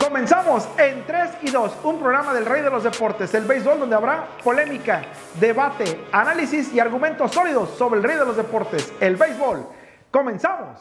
Comenzamos en 3 y 2, un programa del rey de los deportes, el béisbol, donde habrá polémica, debate, análisis y argumentos sólidos sobre el rey de los deportes, el béisbol. ¡Comenzamos!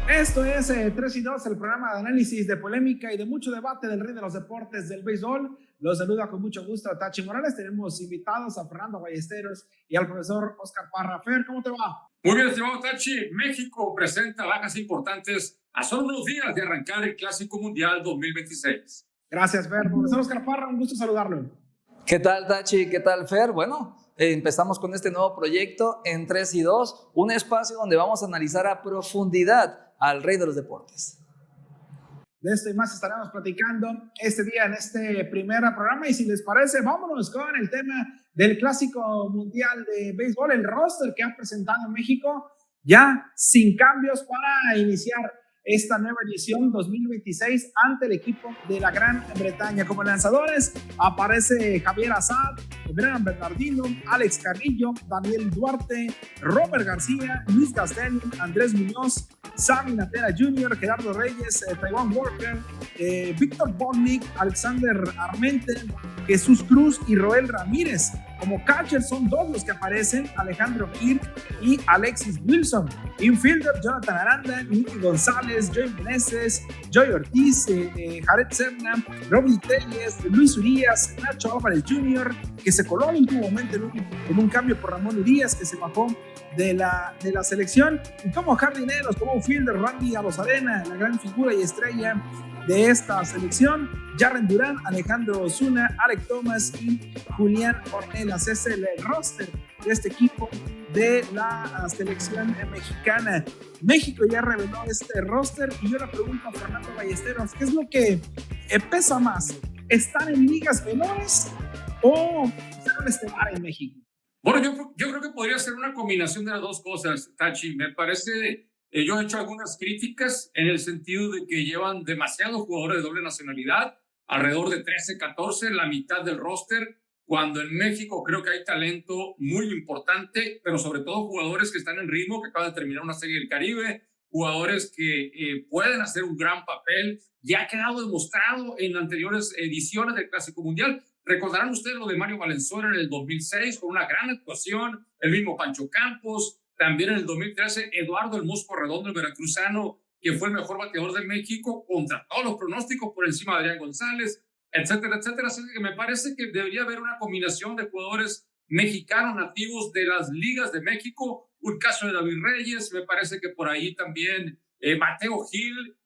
Esto es 3 y 2, el programa de análisis, de polémica y de mucho debate del rey de los deportes del béisbol. Los saluda con mucho gusto a Tachi Morales. Tenemos invitados a Fernando Ballesteros y al profesor Oscar Parra. Fer, ¿cómo te va? Muy bien, estimado Tachi. México presenta bajas importantes a solo unos días de arrancar el Clásico Mundial 2026. Gracias, Fer. Profesor Oscar Parra, un gusto saludarlo. ¿Qué tal, Tachi? ¿Qué tal, Fer? Bueno, empezamos con este nuevo proyecto en 3 y 2, un espacio donde vamos a analizar a profundidad al rey de los deportes. De esto y más estaremos platicando este día en este primer programa, y si les parece, vámonos con el tema del Clásico Mundial de Béisbol, el roster que ha presentado México, ya sin cambios para iniciar esta nueva edición 2026 ante el equipo de la Gran Bretaña. Como lanzadores aparece Javier Assad, Brennan Bernardino, Alex Carrillo, Daniel Duarte, Robert García, Luis Castelli, Andrés Muñoz, Sammy Natera Jr., Gerardo Reyes, Taiwan Walker, Víctor Bornik, Alexander Armente, Jesús Cruz y Roel Ramírez. Como catchers son dos los que aparecen, Alejandro Kirk y Alexis Wilson. Infielder, Jonathan Aranda, Nicky González, Joey Meneses, Joey Ortiz, Jared Serna, Robbie Telles, Luis Urias, Nacho Álvarez Jr., que se coló en último momento en un cambio por Ramón Urias, que se bajó de la selección. Y como jardineros, como fielder, Randy Arozarena, la gran figura y estrella de esta selección, Jarren Durán, Alejandro Osuna, Alec Thomas y Julián Ornelas. Es el roster de este equipo de la selección mexicana. México ya reveló este roster, y yo le pregunto a Fernando Ballesteros, ¿qué es lo que pesa más? ¿Estar en ligas menores o ser un estelar en México? Bueno, yo creo que podría ser una combinación de las dos cosas, Tachi. Me parece, yo he hecho algunas críticas en el sentido de que llevan demasiados jugadores de doble nacionalidad, alrededor de 13, 14, la mitad del roster, cuando en México creo que hay talento muy importante, pero sobre todo jugadores que están en ritmo, que acaban de terminar una serie del Caribe, jugadores que pueden hacer un gran papel. Ya ha quedado demostrado en anteriores ediciones del Clásico Mundial. Recordarán ustedes lo de Mario Valenzuela en el 2006 con una gran actuación, el mismo Pancho Campos, también en el 2013 Eduardo El Mosco Redondo, el veracruzano, que fue el mejor bateador de México contra todos los pronósticos por encima de Adrián González, etcétera, etcétera. Así que me parece que debería haber una combinación de jugadores mexicanos nativos de las ligas de México, un caso de David Reyes, me parece que por ahí también Mateo Gil,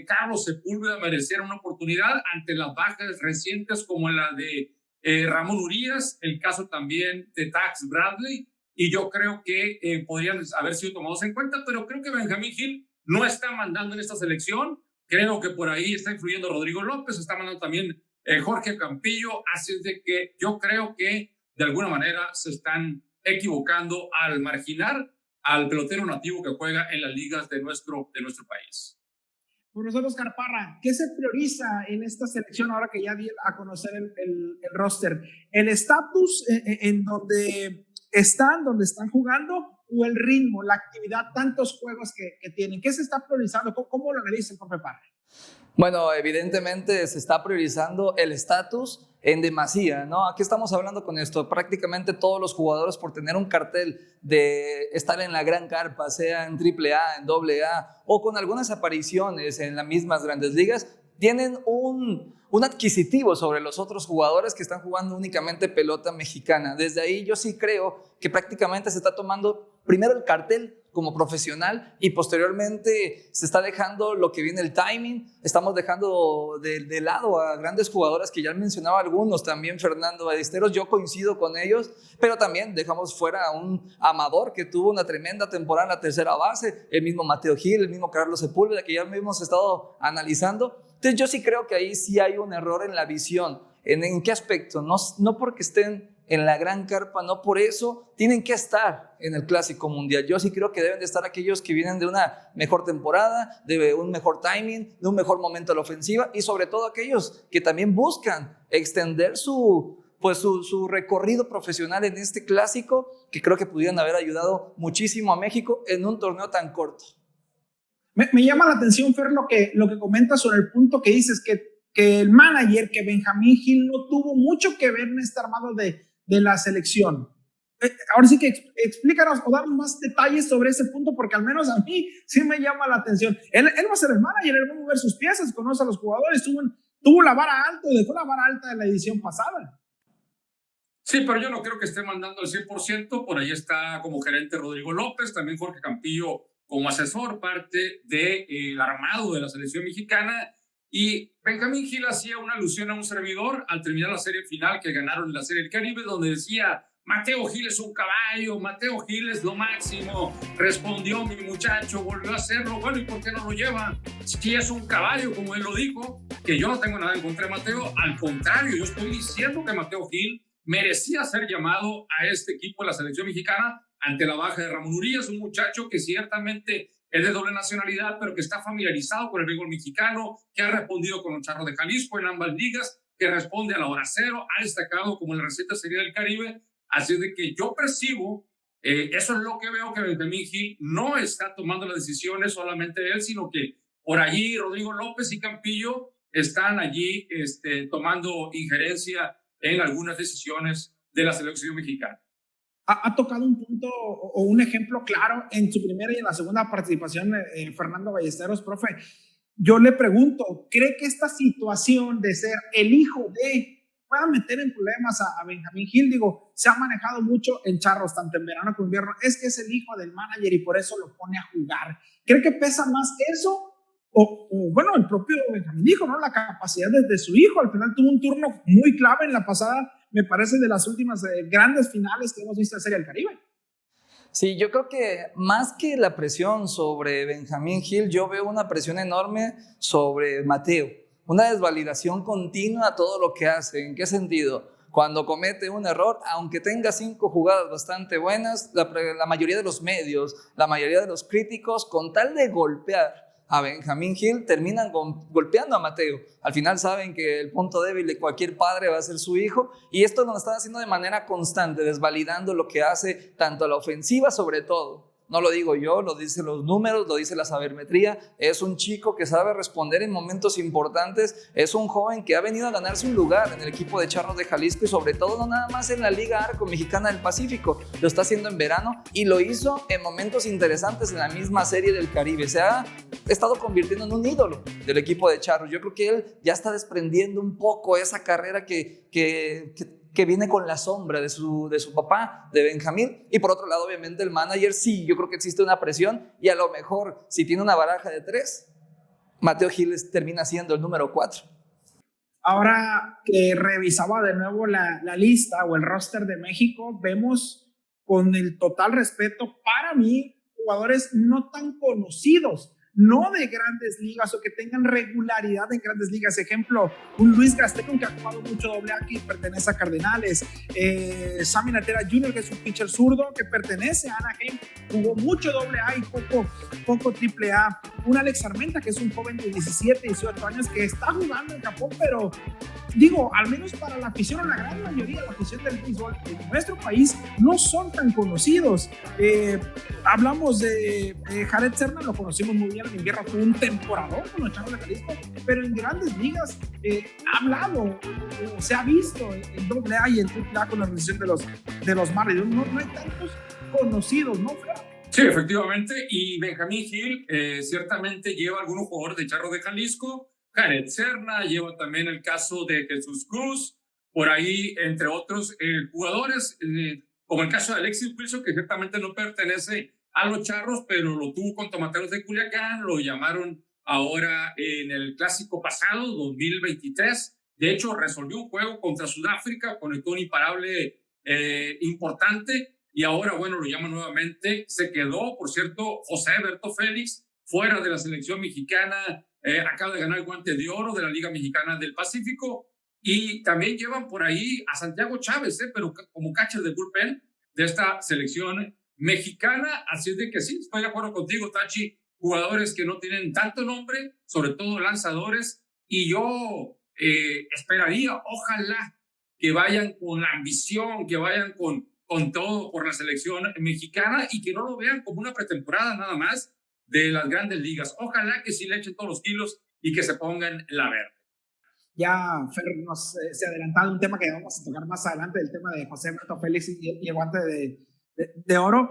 Carlos Sepúlveda merecieron una oportunidad ante las bajas recientes como la de Ramón Urias, el caso también de Dax Bradley, y yo creo que podrían haber sido tomados en cuenta, pero creo que Benjamín Gil no está mandando en esta selección. Creo que por ahí está influyendo Rodrigo López, está mandando también Jorge Campillo, así es de que yo creo que de alguna manera se están equivocando al marginar al pelotero nativo que juega en las ligas de nuestro país. Profesor Oscar Parra, ¿qué se prioriza en esta selección ahora que ya di a conocer el roster? ¿El estatus en donde están jugando, o el ritmo, la actividad, tantos juegos que tienen? ¿Qué se está priorizando? ¿Cómo lo analiza el profe Parra? Bueno, evidentemente se está priorizando el estatus en demasía, ¿no? Aquí estamos hablando con esto, prácticamente todos los jugadores, por tener un cartel de estar en la gran carpa, sea en AAA, en AA o con algunas apariciones en las mismas grandes ligas, tienen un adquisitivo sobre los otros jugadores que están jugando únicamente pelota mexicana. Desde ahí yo sí creo que prácticamente se está tomando primero el cartel como profesional y posteriormente se está dejando lo que viene el timing. Estamos dejando de lado a grandes jugadores que ya mencionaba algunos, también Fernando Ballesteros, yo coincido con ellos, pero también dejamos fuera a un Amador que tuvo una tremenda temporada en la tercera base, el mismo Mateo Gil, el mismo Carlos Sepúlveda, que ya hemos estado analizando. Entonces yo sí creo que ahí sí hay un error en la visión. ¿En qué aspecto? No porque estén en la gran carpa, no por eso tienen que estar en el Clásico Mundial. Yo sí creo que deben de estar aquellos que vienen de una mejor temporada, de un mejor timing, de un mejor momento a la ofensiva, y sobre todo aquellos que también buscan extender su pues su recorrido profesional en este clásico, que creo que pudieran haber ayudado muchísimo a México en un torneo tan corto. Me llama la atención, Fer, lo que comentas sobre el punto que dices, que el manager, que Benjamín Gil, no tuvo mucho que ver en este armado de la selección. Ahora sí que explícanos o darnos más detalles sobre ese punto, porque al menos a mí sí me llama la atención. Él va a ser el manager, él va a mover sus piezas, conoce a los jugadores, tuvo la vara alta, dejó la vara alta de la edición pasada. Sí, pero yo no creo que esté mandando al 100%. Por ahí está como gerente Rodrigo López, también Jorge Campillo como asesor, parte del armado de la selección mexicana. Y Benjamín Gil hacía una alusión a un servidor al terminar la serie final que ganaron en la Serie del Caribe, donde decía: Mateo Gil es un caballo, Mateo Gil es lo máximo. Respondió mi muchacho, volvió a hacerlo. Bueno, ¿y por qué no lo lleva? Si es un caballo, como él lo dijo, que yo no tengo nada en contra de Mateo. Al contrario, yo estoy diciendo que Mateo Gil merecía ser llamado a este equipo de la selección mexicana ante la baja de Ramón Urias, un muchacho que ciertamente es de doble nacionalidad, pero que está familiarizado con el béisbol mexicano, que ha respondido con los Charros de Jalisco en ambas ligas, que responde a la hora cero, ha destacado como en la receta Serie del Caribe. Así de que yo percibo, eso es lo que veo, que Benjamín Gil no está tomando las decisiones solamente él, sino que por allí Rodrigo López y Campillo están allí tomando injerencia en algunas decisiones de la selección mexicana. Ha tocado un punto o un ejemplo claro en su primera y en la segunda participación, Fernando Ballesteros, profe. Yo le pregunto, ¿cree que esta situación de ser el hijo de pueda meter en problemas a Benjamín Gil? Digo, se ha manejado mucho en Charros, tanto en verano como en invierno, es que es el hijo del manager y por eso lo pone a jugar. ¿Cree que pesa más eso? O bueno, el propio Benjamín dijo, ¿no? La capacidad de su hijo. Al final tuvo un turno muy clave en la pasada, me parece, de las últimas grandes finales que hemos visto en Serie del Caribe. Sí, yo creo que más que la presión sobre Benjamín Gil, yo veo una presión enorme sobre Mateo. Una desvalidación continua a todo lo que hace. ¿En qué sentido? Cuando comete un error, aunque tenga 5 jugadas bastante buenas, la mayoría de los medios, la mayoría de los críticos, con tal de golpear a Benjamín Gil, terminan golpeando a Mateo. Al final saben que el punto débil de cualquier padre va a ser su hijo, y esto lo están haciendo de manera constante, desvalidando lo que hace tanto la ofensiva, sobre todo. No lo digo yo, lo dicen los números, lo dice la sabermetría. Es un chico que sabe responder en momentos importantes. Es un joven que ha venido a ganarse un lugar en el equipo de Charros de Jalisco, y sobre todo no nada más en la Liga Arco Mexicana del Pacífico. Lo está haciendo en verano y lo hizo en momentos interesantes en la misma Serie del Caribe. Se ha estado convirtiendo en un ídolo del equipo de Charros. Yo creo que él ya está desprendiendo un poco esa carrera que viene con la sombra de su papá, de Benjamín. Y por otro lado, obviamente, el manager, sí, yo creo que existe una presión, y a lo mejor, si tiene una baraja de 3, Mateo Gil termina siendo el número 4. Ahora que revisaba de nuevo la lista o el roster de México, vemos, con el total respeto, para mí, jugadores no tan conocidos, no de grandes ligas o que tengan regularidad en grandes ligas. Ejemplo, un Luis Gastelum, que ha jugado mucho AA, que pertenece a Cardenales. Sammy Natera Jr., que es un pitcher zurdo que pertenece a Anaheim, jugó mucho AA y poco AAA. Un Alex Armenta, que es un joven de 17, 18 años que está jugando en Japón, pero digo, al menos para la afición, o la gran mayoría de la afición del béisbol en nuestro país, no son tan conocidos. Hablamos de Jared Serna, lo conocimos muy bien en invierno, fue un temporador con los Charros de Jalisco, pero en grandes ligas ha hablado, se ha visto en AA y en AAA con la organización de los Marlins. No hay tantos conocidos, ¿no, Fred? Sí, efectivamente, y Benjamín Gil ciertamente lleva algunos jugadores de Charros de Jalisco. Jared Serna, lleva también el caso de Jesús Cruz, por ahí, entre otros jugadores, como el caso de Alexis Wilson, que ciertamente no pertenece a los Charros, pero lo tuvo con Tomateros de Culiacán, lo llamaron ahora en el clásico pasado, 2023. De hecho, resolvió un juego contra Sudáfrica, conectó un imparable importante, y ahora, bueno, lo llaman nuevamente. Se quedó, por cierto, José Berto Félix, fuera de la selección mexicana. Acaba de ganar el Guante de Oro de la Liga Mexicana del Pacífico, y también llevan por ahí a Santiago Chávez, pero como catcher de bullpen de esta selección mexicana. Así es de que sí, estoy de acuerdo contigo, Tachi, jugadores que no tienen tanto nombre, sobre todo lanzadores, y yo esperaría, ojalá que vayan con la ambición, que vayan con todo por la selección mexicana y que no lo vean como una pretemporada nada más de las grandes ligas. Ojalá que sí le echen todos los kilos y que se pongan la verde. Ya Fer nos se ha adelantado un tema que vamos a tocar más adelante, el tema de José Alberto Félix y el guante de oro.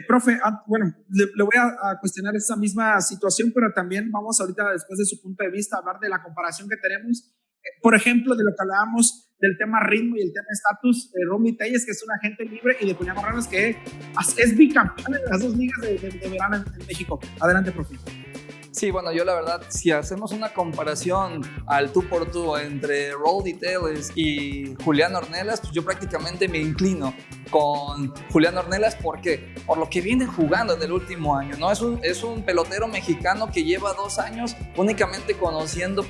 Profe, bueno, le voy a cuestionar esa misma situación, pero también vamos ahorita, después de su punto de vista, a hablar de la comparación que tenemos, por ejemplo, de lo que hablábamos del tema ritmo y el tema estatus, Romy Telles, que es un agente libre, y de Julián Morales, que es bicampeón en las dos ligas de verano en México. Adelante, profe. Sí, bueno, yo la verdad, si hacemos una comparación al tú por tú entre Rowdy Tellez y Julián Ornelas, pues yo prácticamente me inclino con Julián Ornelas. ¿Por qué? Por lo que viene jugando en el último año, ¿no? Es un pelotero mexicano que lleva 2 años únicamente conociendo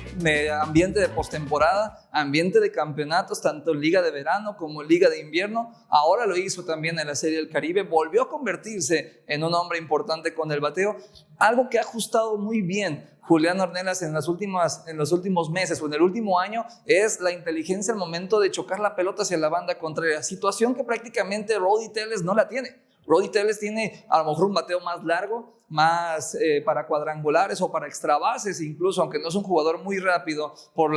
ambiente de postemporada, ambiente de campeonatos, tanto en Liga de Verano como en Liga de Invierno. Ahora lo hizo también en la Serie del Caribe. Volvió a convertirse en un hombre importante con el bateo. Algo que ha ajustado muy bien Julián Ornelas en los últimos meses o en el último año es la inteligencia al momento de chocar la pelota hacia la banda contraria, situación que prácticamente Rowdy Tellez no la tiene. Rowdy Tellez tiene a lo mejor un bateo más largo, más para cuadrangulares o para extra bases incluso, aunque no es un jugador muy rápido por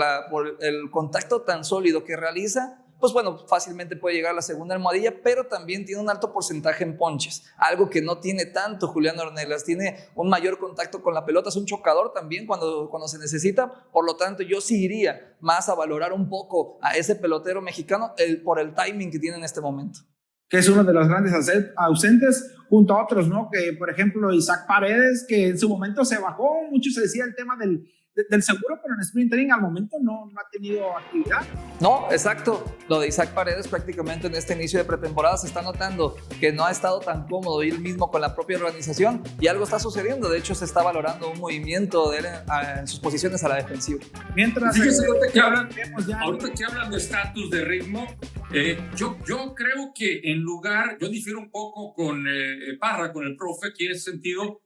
el contacto tan sólido que realiza. Pues bueno, fácilmente puede llegar a la segunda almohadilla, pero también tiene un alto porcentaje en ponches, algo que no tiene tanto Julián Ornelas. Tiene un mayor contacto con la pelota, es un chocador también cuando se necesita. Por lo tanto, yo sí iría más a valorar un poco a ese pelotero mexicano por el timing que tiene en este momento. Que es uno de los grandes ausentes, junto a otros, ¿no? Que, por ejemplo, Isaac Paredes, que en su momento se bajó, mucho se decía el tema del seguro, pero en sprint training al momento no ha tenido actividad. No, exacto. Lo de Isaac Paredes prácticamente en este inicio de pretemporada se está notando que no ha estado tan cómodo él mismo con la propia organización y algo está sucediendo. De hecho, se está valorando un movimiento de él en sus posiciones a la defensiva. Mientras ahorita que hablan de estatus, de ritmo, yo creo que yo difiero un poco con Parra, con el profe, aquí en ese sentido.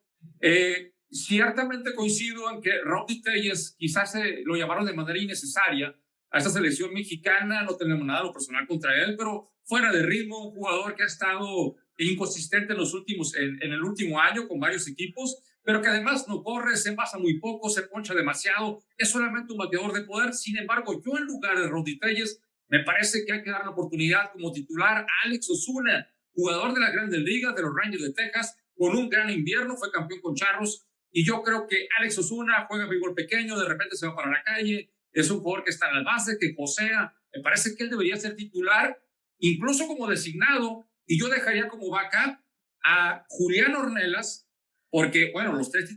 Ciertamente coincido en que Rowdy Tellez quizás lo llamaron de manera innecesaria a esta selección mexicana. No tenemos nada lo personal contra él, pero fuera de ritmo, un jugador que ha estado inconsistente en el último año con varios equipos, pero que además no corre, se envasa muy poco, se poncha demasiado, es solamente un bateador de poder. Sin embargo, yo en lugar de Rowdy Tellez me parece que hay que dar la oportunidad como titular a Alex Osuna, jugador de las Grandes Ligas de los Rangers de Texas, con un gran invierno, fue campeón con Charros. Y yo creo que Alex Osuna juega béisbol pequeño, de repente se va para la calle, es un jugador que está en la base, que posea. Me parece que él debería ser titular, incluso como designado, y yo dejaría como backup a Julián Ornelas, porque, bueno, los tres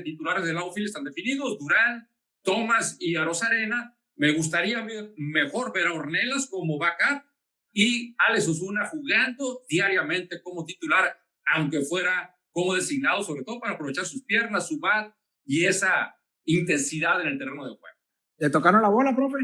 titulares del outfield están definidos, Durán, Thomas y Arozarena. Me gustaría mejor ver a Ornelas como backup y Alex Osuna jugando diariamente como titular, aunque fuera como designado, sobre todo para aprovechar sus piernas, su bat y esa intensidad en el terreno de juego. ¿Le tocaron la bola, profe?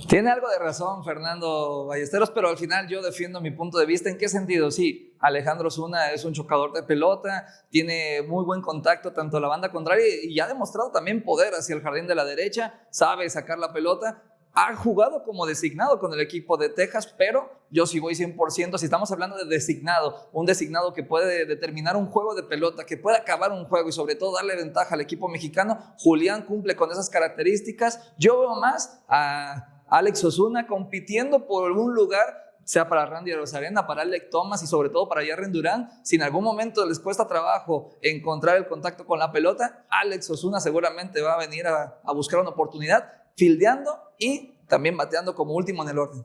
Tiene algo de razón Fernando Ballesteros, pero al final yo defiendo mi punto de vista. ¿En qué sentido? Sí, Alejandro Osuna es un chocador de pelota, tiene muy buen contacto tanto a la banda contraria y ha demostrado también poder hacia el jardín de la derecha, sabe sacar la pelota. Ha jugado como designado con el equipo de Texas, pero yo sí voy 100%. Si estamos hablando de designado, un designado que puede determinar un juego de pelota, que puede acabar un juego y sobre todo darle ventaja al equipo mexicano, Julián cumple con esas características. Yo veo más a Alex Osuna compitiendo por un lugar, sea para Randy Arozarena, para Alec Thomas y sobre todo para Jarren Durán. Si en algún momento les cuesta trabajo encontrar el contacto con la pelota, Alex Osuna seguramente va a venir a buscar una oportunidad, fildeando y también bateando como último en el orden.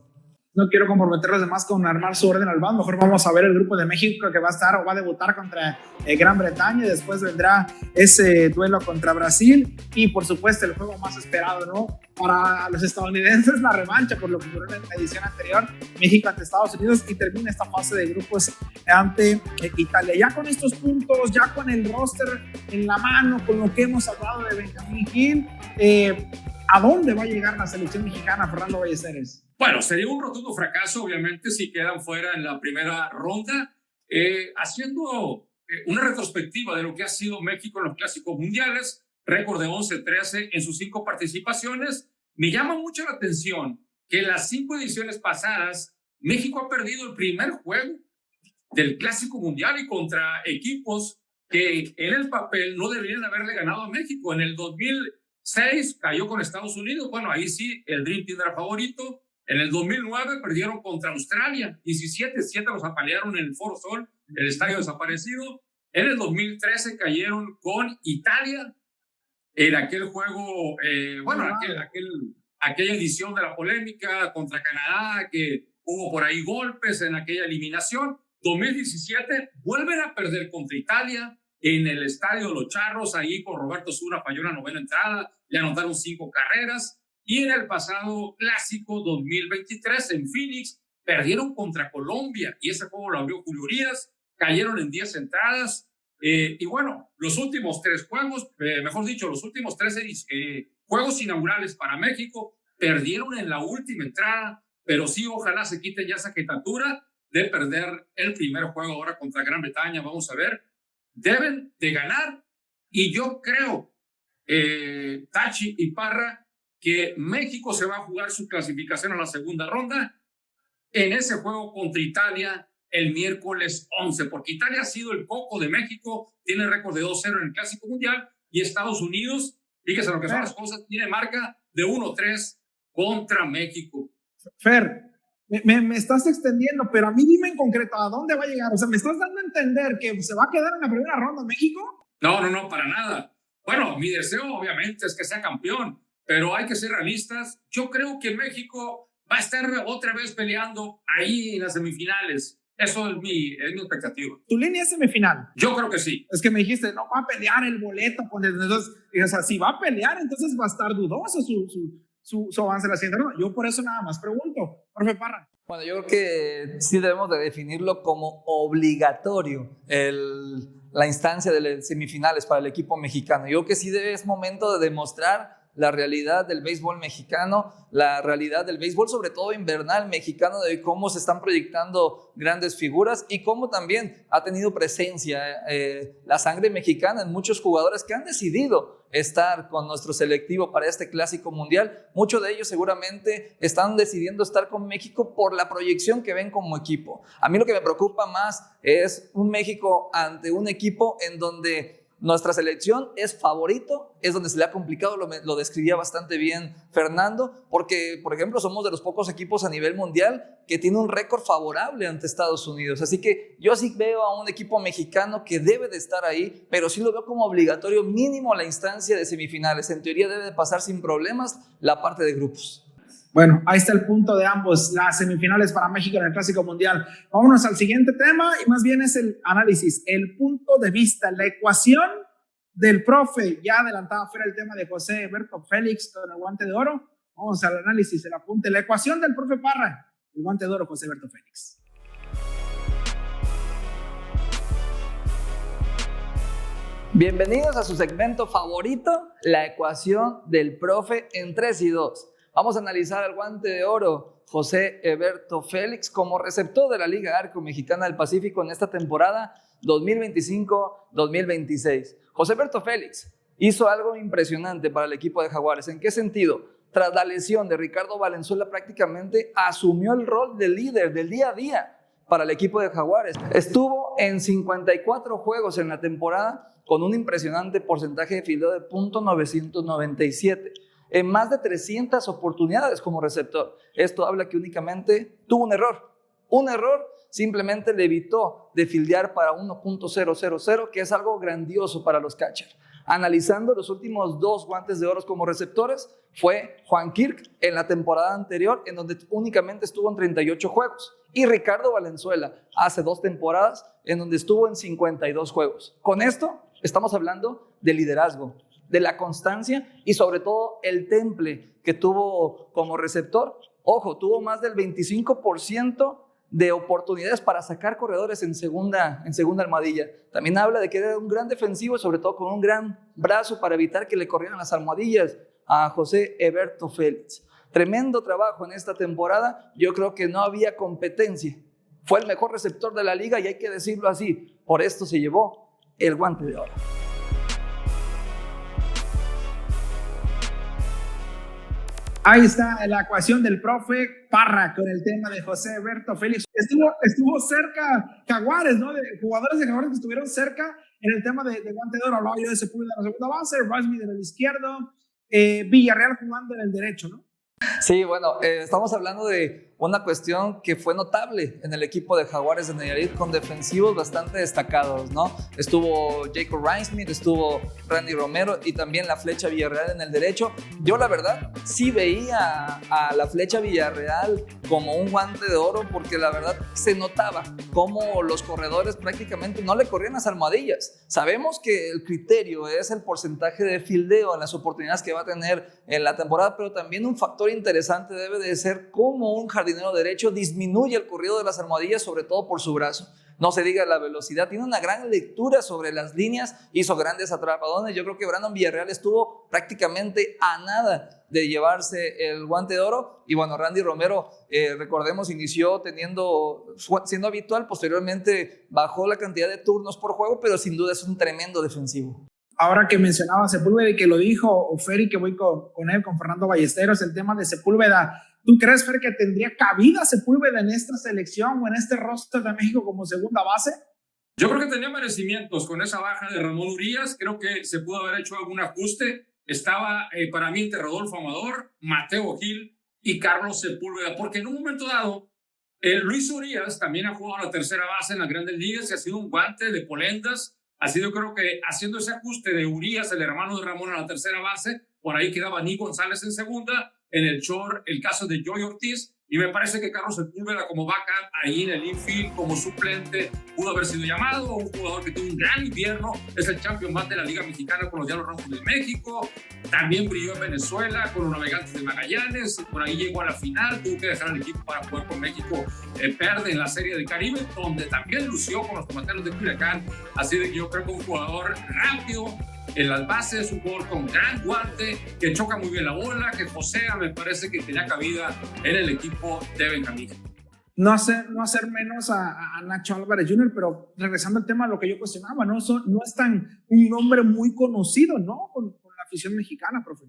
No quiero comprometer a los demás con armar su orden al bando. Mejor vamos a ver el grupo de México que va a estar o va a debutar contra Gran Bretaña. Y después vendrá ese duelo contra Brasil. Y por supuesto el juego más esperado, ¿no? Para los estadounidenses, la revancha por lo que ocurrió en la edición anterior. México ante Estados Unidos y termina esta fase de grupos ante Italia. Ya con estos puntos, ya con el roster en la mano, con lo que hemos hablado de Benjamín Gil, ¿a dónde va a llegar la selección mexicana, Fernando Ballesteros? Bueno, sería un rotundo fracaso, obviamente, si quedan fuera en la primera ronda. Haciendo una retrospectiva de lo que ha sido México en los clásicos mundiales, récord de 11-13 en sus 5 participaciones, me llama mucho la atención que en las 5 ediciones pasadas México ha perdido el primer juego del Clásico Mundial y contra equipos que en el papel no deberían haberle ganado a México. En el 2006 cayó con Estados Unidos, bueno, ahí sí, el Dream Team era favorito. En el 2009 perdieron contra Australia, 17-7 los apalearon en el Foro Sol, el estadio desaparecido. En el 2013 cayeron con Italia en aquel juego, aquella edición de la polémica contra Canadá, que hubo por ahí golpes en aquella eliminación. 2017 vuelven a perder contra Italia en el estadio de Los Charros, ahí con Roberto Zuna falló la 9ª entrada, le anotaron 5 carreras. Y en el pasado clásico 2023 en Phoenix perdieron contra Colombia y ese juego lo abrió Julio Urias, cayeron en 10 entradas. Y bueno, los últimos 3 juegos, los últimos 3 juegos inaugurales para México perdieron en la última entrada, pero sí, ojalá se quiten ya esa jetatura de perder el primer juego ahora contra Gran Bretaña. Vamos a ver, deben de ganar y yo creo, Tachi y Parra, que México se va a jugar su clasificación a la segunda ronda en ese juego contra Italia el miércoles 11, porque Italia ha sido el coco de México, tiene récord de 2-0 en el Clásico Mundial, y Estados Unidos, fíjese lo que son las cosas, tiene marca de 1-3 contra México. Fer, me estás extendiendo, pero a mí dime en concreto, ¿a dónde va a llegar? O sea, ¿me estás dando a entender que se va a quedar en la primera ronda México? No, para nada. Bueno, mi deseo obviamente es que sea campeón, pero hay que ser realistas. Yo creo que México va a estar otra vez peleando ahí en las semifinales. Eso es mi expectativa. ¿Tu línea es semifinal? Yo creo que sí. Es que me dijiste, no va a pelear el boleto. Entonces, o sea, si va a pelear, entonces va a estar dudoso su avance a la siguiente ronda. Yo por eso nada más pregunto. Profe Parra. Bueno, yo creo que sí debemos de definirlo como obligatorio la instancia de semifinales para el equipo mexicano. Yo creo que sí es momento de demostrar la realidad del béisbol mexicano, la realidad del béisbol, sobre todo invernal mexicano, de cómo se están proyectando grandes figuras y cómo también ha tenido presencia la sangre mexicana en muchos jugadores que han decidido estar con nuestro selectivo para este Clásico Mundial. Muchos de ellos seguramente están decidiendo estar con México por la proyección que ven como equipo. A mí lo que me preocupa más es un México ante un equipo en donde nuestra selección es favorito, es donde se le ha complicado, lo describía bastante bien Fernando, porque, por ejemplo, somos de los pocos equipos a nivel mundial que tiene un récord favorable ante Estados Unidos. Así que yo sí veo a un equipo mexicano que debe de estar ahí, pero sí lo veo como obligatorio mínimo a la instancia de semifinales. En teoría debe de pasar sin problemas la parte de grupos. Bueno, ahí está el punto de ambos, las semifinales para México en el Clásico Mundial. Vámonos al siguiente tema y más bien es el análisis, el punto de vista, la ecuación del profe. Ya adelantaba fuera el tema de José Eberto Félix con el guante de oro. Vamos al análisis, el apunte, la ecuación del profe Parra, el guante de oro José Eberto Félix. Bienvenidos a su segmento favorito, la ecuación del profe en 3 y 2. Vamos a analizar el guante de oro José Eberto Félix como receptor de la Liga Arco Mexicana del Pacífico en esta temporada 2025-2026. José Eberto Félix hizo algo impresionante para el equipo de Jaguares. ¿En qué sentido? Tras la lesión de Ricardo Valenzuela, prácticamente asumió el rol de líder del día a día para el equipo de Jaguares. Estuvo en 54 juegos en la temporada con un impresionante porcentaje de fildeo de .997. En más de 300 oportunidades como receptor. Esto habla que únicamente tuvo un error. Un error simplemente le evitó de fildear para 1.000, que es algo grandioso para los catchers. Analizando los últimos 2 guantes de oro como receptores, fue Juan Kirk en la temporada anterior, en donde únicamente estuvo en 38 juegos. Y Ricardo Valenzuela hace 2 temporadas, en donde estuvo en 52 juegos. Con esto estamos hablando de liderazgo, de la constancia y sobre todo el temple que tuvo como receptor. Ojo, tuvo más del 25% de oportunidades para sacar corredores en segunda almohadilla. También habla de que era un gran defensivo y sobre todo con un gran brazo para evitar que le corrieran las almohadillas a José Eberto Félix. Tremendo trabajo en esta temporada. Yo creo que no había competencia. Fue el mejor receptor de la liga y hay que decirlo así. Por esto se llevó el guante de oro. Ahí está la ecuación del profe Parra con el tema de José Berto Félix. Estuvo cerca Jaguares, ¿no? De jugadores de Jaguares que estuvieron cerca en el tema de guante de oro. Hablaba yo de Sepúlveda en la segunda base, Rice en el izquierdo, Villarreal jugando en el derecho, ¿no? Sí, bueno, estamos hablando de una cuestión que fue notable en el equipo de Jaguares de Nayarit con defensivos bastante destacados, ¿no? Estuvo Jacob Rinesmith, estuvo Randy Romero y también la Flecha Villarreal en el derecho. Yo la verdad sí veía a la Flecha Villarreal como un guante de oro porque la verdad se notaba cómo los corredores prácticamente no le corrían las almohadillas. Sabemos que el criterio es el porcentaje de fildeo en las oportunidades que va a tener en la temporada, pero también un factor interesante debe de ser cómo un jardinero derecho disminuye el corrido de las almohadillas, sobre todo por su brazo. No se diga la velocidad, tiene una gran lectura sobre las líneas, hizo grandes atrapadones. Yo creo que Brandon Villarreal estuvo prácticamente a nada de llevarse el guante de oro. Y bueno, Randy Romero, recordemos, inició siendo habitual, posteriormente bajó la cantidad de turnos por juego, pero sin duda es un tremendo defensivo. Ahora que mencionaba Sepúlveda y que lo dijo Fer, que voy con él, con Fernando Ballesteros, el tema de Sepúlveda, ¿tú crees, Fer, que tendría cabida Sepúlveda en esta selección o en este roster de México como segunda base? Yo creo que tenía merecimientos con esa baja de Ramón Urias. Creo que se pudo haber hecho algún ajuste. Estaba para mí entre Rodolfo Amador, Mateo Gil y Carlos Sepúlveda, porque en un momento dado Luis Urias también ha jugado a la tercera base en las Grandes Ligas y ha sido un guante de polendas. Ha sido, creo que haciendo ese ajuste de Urias, el hermano de Ramón, a la tercera base, por ahí quedaba Nick González en segunda, en el short el caso de Joey Ortiz, y me parece que Carlos Sepúlveda como backup ahí en el infield, como suplente, pudo haber sido llamado. Un jugador que tuvo un gran invierno, es el campeón más de la Liga Mexicana con los Diablos Rojos de México, también brilló en Venezuela con los Navegantes de Magallanes, por ahí llegó a la final, tuvo que dejar el equipo para jugar con México, perde en la Serie del Caribe, donde también lució con los Tomateros de Culiacán. Así de que yo creo que un jugador rápido en las bases, un jugador con gran guante, que choca muy bien la bola, que posea, me parece que tenía cabida en el equipo de Benjamín. No hacer menos a Nacho Álvarez Jr., pero regresando al tema de lo que yo cuestionaba, no es tan un nombre muy conocido, ¿no? Con la afición mexicana, profe.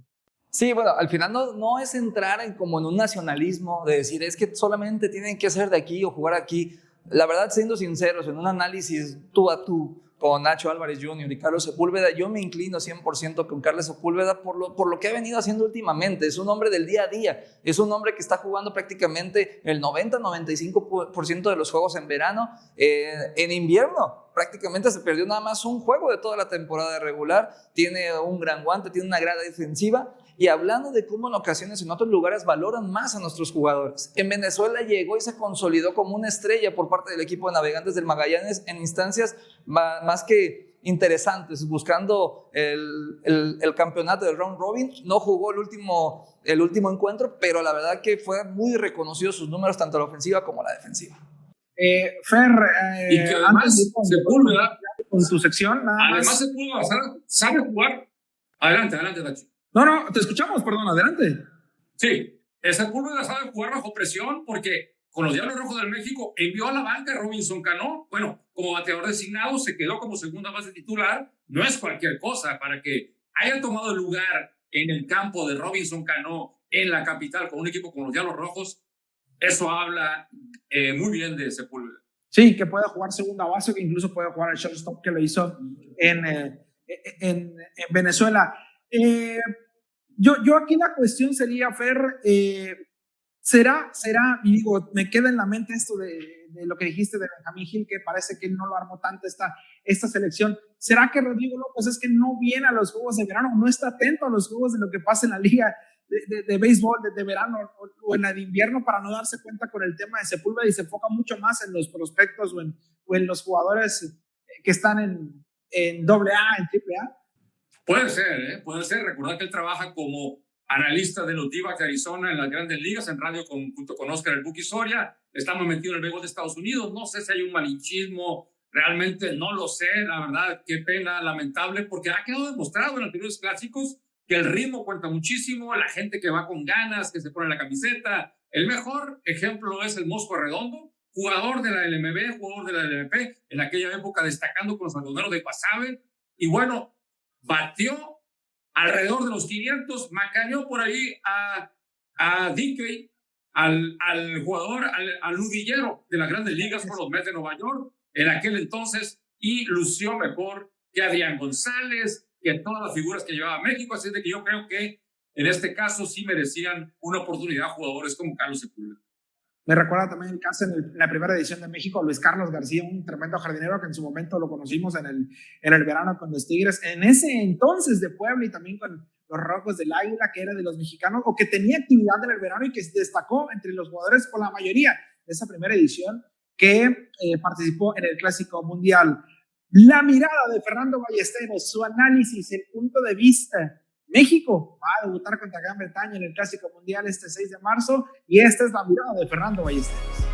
Sí, bueno, al final no es entrar como en un nacionalismo de decir es que solamente tienen que ser de aquí o jugar aquí. La verdad, siendo sinceros, en un análisis tú a tú con Nacho Álvarez Jr. y Carlos Sepúlveda, yo me inclino 100% con Carlos Sepúlveda por lo que ha venido haciendo últimamente. Es un hombre del día a día, es un hombre que está jugando prácticamente el 90-95% de los juegos en verano. En invierno prácticamente se perdió nada más un juego de toda la temporada regular, tiene un gran guante, tiene una gran defensiva. Y hablando de cómo en ocasiones en otros lugares valoran más a nuestros jugadores. En Venezuela llegó y se consolidó como una estrella por parte del equipo de Navegantes del Magallanes en instancias más que interesantes, buscando el campeonato del round robin. No jugó el último encuentro, pero la verdad que fue muy reconocido sus números, tanto a la ofensiva como a la defensiva. Fer, y que además Sepúlveda, con tu sección, además Sepúlveda sabe jugar. Adelante, Tachi. No, te escuchamos, perdón, adelante. Sí, Sepúlveda sabe jugar bajo presión porque con los Diablos Rojos del México envió a la banca a Robinson Cano. Bueno, como bateador designado se quedó como segunda base titular. No es cualquier cosa para que haya tomado el lugar en el campo de Robinson Cano en la capital con un equipo como los Diablos Rojos. Eso habla muy bien de Sepúlveda. Sí, que puede jugar segunda base, que incluso puede jugar el shortstop que lo hizo en Venezuela. Yo aquí la cuestión sería, Fer, será, y digo, me queda en la mente esto de lo que dijiste de Benjamín Gil, que parece que él no lo armó tanto esta selección. ¿Será que Rodrigo López es que no viene a los juegos de verano, no está atento a los juegos de lo que pasa en la liga de béisbol de verano o en la de invierno para no darse cuenta con el tema de Sepúlveda y se enfoca mucho más en los prospectos o en los jugadores que están en AA, en AAA? Puede ser. Recordar que él trabaja como analista de los D-backs de Arizona en las Grandes Ligas, en radio junto con Oscar el Buki Soria. Estamos metidos en el béisbol de Estados Unidos. No sé si hay un malinchismo, realmente no lo sé, la verdad, qué pena, lamentable, porque ha quedado demostrado en anteriores clásicos que el ritmo cuenta muchísimo, la gente que va con ganas, que se pone la camiseta. El mejor ejemplo es el Mosco Redondo, jugador de la LMB, jugador de la LMP, en aquella época destacando con los algodoneros de Guasave. Y bueno, batió alrededor de los 500, macaneó por ahí a a Dickey, al jugador, al nudillero de las grandes ligas por los Mets de Nueva York en aquel entonces, y lució mejor que Adrián González, que todas las figuras que llevaba México. Así de que yo creo que en este caso sí merecían una oportunidad jugadores como Carlos Sepúlveda. Me recuerda también el caso en la primera edición de México, Luis Carlos García, un tremendo jardinero que en su momento lo conocimos en el verano con los Tigres, en ese entonces de Puebla, y también con los Rojos del Águila, que era de los mexicanos, o que tenía actividad en el verano y que destacó entre los jugadores con la mayoría de esa primera edición que participó en el Clásico Mundial. La mirada de Fernando Ballesteros, su análisis, el punto de vista. México va a debutar contra Gran Bretaña en el Clásico Mundial este 6 de marzo, y esta es la mirada de Fernando Ballesteros.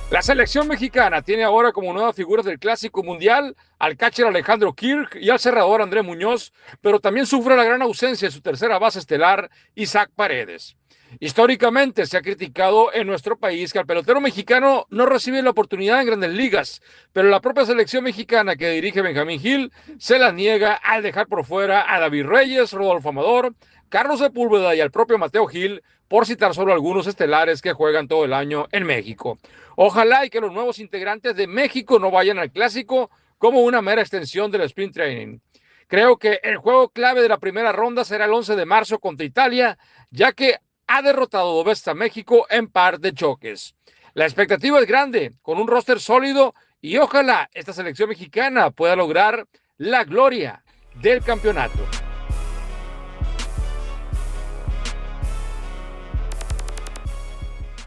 La selección mexicana tiene ahora como nuevas figuras del Clásico Mundial al catcher Alejandro Kirk y al cerrador Andrés Muñoz, pero también sufre la gran ausencia de su tercera base estelar, Isaac Paredes. Históricamente se ha criticado en nuestro país que el pelotero mexicano no recibe la oportunidad en grandes ligas, pero la propia selección mexicana que dirige Benjamín Gil se la niega al dejar por fuera a David Reyes, Rodolfo Amador, Carlos Sepúlveda y al propio Mateo Gil, por citar solo algunos estelares que juegan todo el año en México. Ojalá y que los nuevos integrantes de México no vayan al Clásico como una mera extensión del sprint training. Creo que el juego clave de la primera ronda será el 11 de marzo contra Italia, ya que ha derrotado 2 veces a México en par de choques. La expectativa es grande, con un roster sólido, y ojalá esta selección mexicana pueda lograr la gloria del campeonato.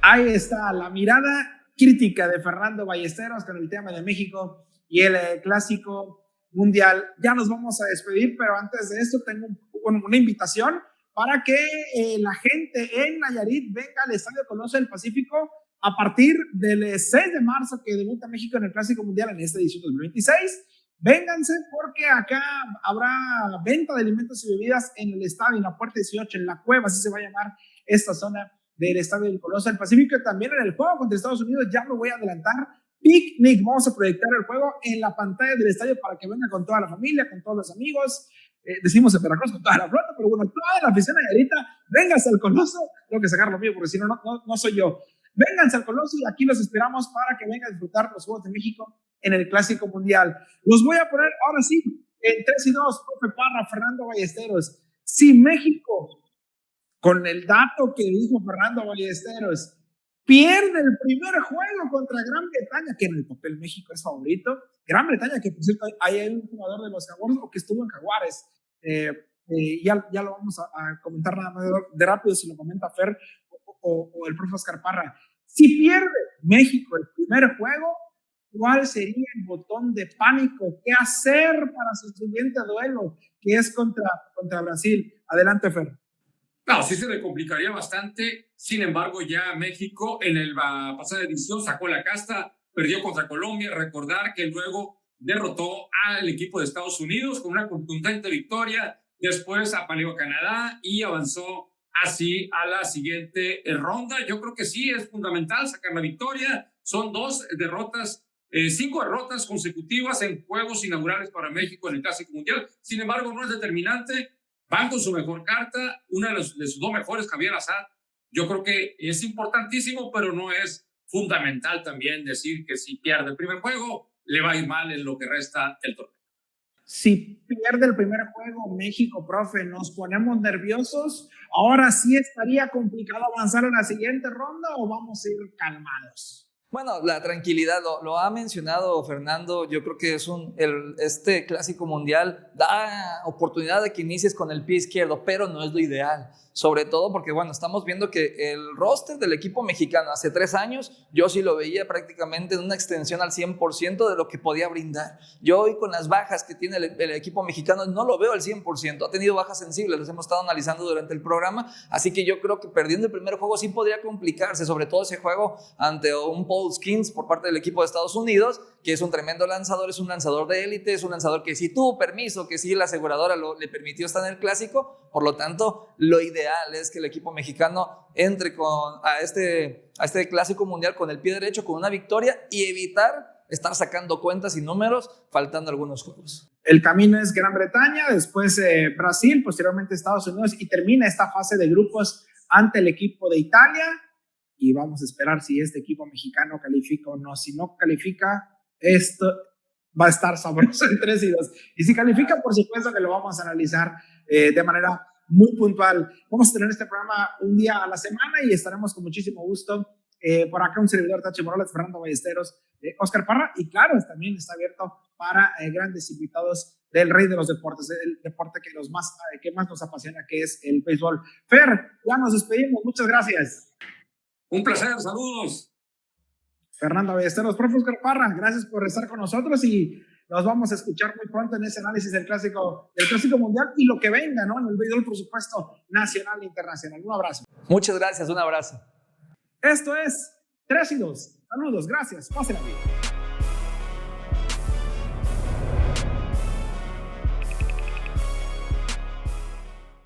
Ahí está la mirada crítica de Fernando Ballesteros con el tema de México y el Clásico Mundial. Ya nos vamos a despedir, pero antes de esto tengo una invitación para que la gente en Nayarit venga al Estadio Coloso del Pacífico a partir del 6 de marzo, que debuta México en el Clásico Mundial en esta edición 2026. Vénganse, porque acá habrá venta de alimentos y bebidas en el estadio, en la puerta 18, en la cueva, así se va a llamar esta zona del Estadio del Coloso del Pacífico. Y también en el juego contra Estados Unidos, ya me voy a adelantar, picnic. Vamos a proyectar el juego en la pantalla del estadio para que venga con toda la familia, con todos los amigos. Decimos en Veracruz con toda la flota, pero bueno, toda la afición Nayarita, vénganse al Coloso. Tengo que sacar lo mío porque si no, no soy yo. Vénganse al Coloso y aquí los esperamos para que vengan a disfrutar los Juegos de México en el Clásico Mundial. Los voy a poner ahora sí en 3 y 2, profe Parra, Fernando Ballesteros. Si México, con el dato que dijo Fernando Ballesteros, pierde el primer juego contra Gran Bretaña, que en el papel México es favorito, Gran Bretaña, que por cierto hay un jugador de los Jaguares o que estuvo en Jaguares, ya lo vamos a comentar nada más de rápido si lo comenta Fer o el profe Oscar Parra. Si pierde México el primer juego, ¿cuál sería el botón de pánico? ¿Qué hacer para su siguiente duelo, que es contra Brasil? Adelante, Fer. No, sí se le complicaría bastante. Sin embargo, ya México en la pasada edición sacó la casta, perdió contra Colombia. Recordar que luego derrotó al equipo de Estados Unidos con una contundente victoria. Después apaleó a Canadá y avanzó así a la siguiente ronda. Yo creo que sí es fundamental sacar la victoria. Son 5 derrotas consecutivas en juegos inaugurales para México en el Clásico Mundial. Sin embargo, no es determinante. Van con su mejor carta, una de sus 2 mejores, Javier Assad. Yo creo que es importantísimo, pero no es fundamental también decir que si pierde el primer juego, le va a ir mal en lo que resta del torneo. Si pierde el primer juego México, profe, nos ponemos nerviosos. Ahora sí estaría complicado avanzar a la siguiente ronda, ¿o vamos a ir calmados? Bueno, la tranquilidad, lo ha mencionado Fernando. Yo creo que este Clásico Mundial da oportunidad de que inicies con el pie izquierdo, pero no es lo ideal. Sobre todo porque, bueno, estamos viendo que el roster del equipo mexicano hace 3 años, yo sí lo veía prácticamente en una extensión al 100% de lo que podía brindar. Yo hoy con las bajas que tiene el equipo mexicano no lo veo al 100%. Ha tenido bajas sensibles, las hemos estado analizando durante el programa, así que yo creo que perdiendo el primer juego sí podría complicarse, sobre todo ese juego ante un Paul Skeens por parte del equipo de Estados Unidos, que es un tremendo lanzador, es un lanzador de élite, es un lanzador que sí tuvo permiso, que sí la aseguradora le permitió estar en el Clásico. Por lo tanto, lo ideal es que el equipo mexicano entre a este Clásico Mundial con el pie derecho, con una victoria, y evitar estar sacando cuentas y números faltando algunos juegos. El camino es Gran Bretaña, después Brasil, posteriormente Estados Unidos y termina esta fase de grupos ante el equipo de Italia y vamos a esperar si este equipo mexicano califica o no. Si no califica, esto va a estar sabroso en 3-2. Y si califica, por supuesto que lo vamos a analizar de manera muy puntual. Vamos a tener este programa un día a la semana y estaremos con muchísimo gusto. Por acá un servidor, Tachi Morales, Fernando Ballesteros, Oscar Parra, y claro, también está abierto para grandes invitados del rey de los deportes, el deporte que más nos apasiona, que es el béisbol. Fer, ya nos despedimos, muchas gracias. Un placer, saludos. Fernando Ballesteros, profe Oscar Parra, gracias por estar con nosotros y nos vamos a escuchar muy pronto en ese análisis del clásico mundial y lo que venga, ¿no? En el béisbol, por supuesto, nacional e internacional. Un abrazo. Muchas gracias, un abrazo. Esto es 3-2. Saludos, gracias. Pásenla bien.